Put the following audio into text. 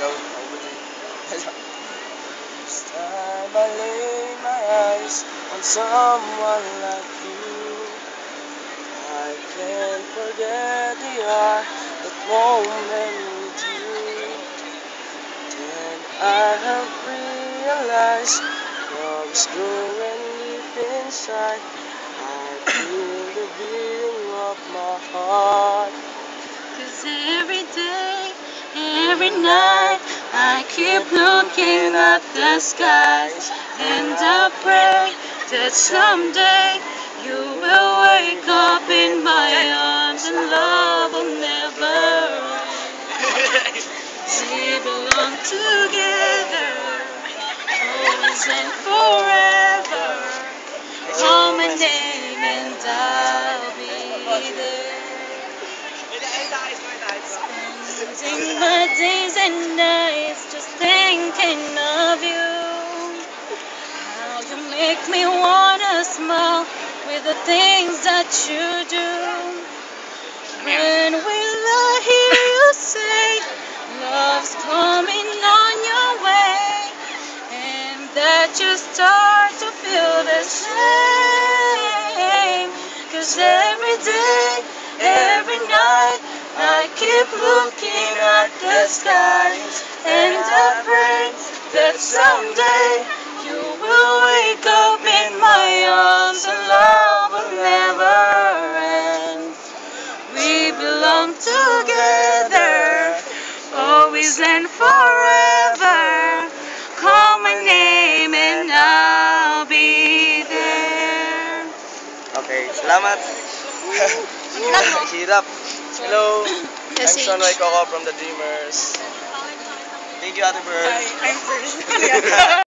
Ikaw, Each time I lay my eyes on someone like you, I can't forget the hour, that moment with you. Then I have realized love is growing deep inside. I feel the beating of my heart. 'Cause every day, every night, I keep looking at the skies, and I pray that someday you will wake up in my arms and love will never end. We belong together, always and forever. Call my name and I'll be there. Spending my days and nights just thinking of you. How you make me wanna smile with the things that you do. When will I hear you say love's coming on your way, and that you start to feel the same? 'Cause every day, every night, I keep looking at the skies, and I pray that someday you will wake up in my arms and love will never end. We belong together, always and forever. Call my name and I'll be there. Okay, salamat. Hirap. Hello, I'm Sean Coco from the Dreamers. Thank you, Ate Bird. I'm first.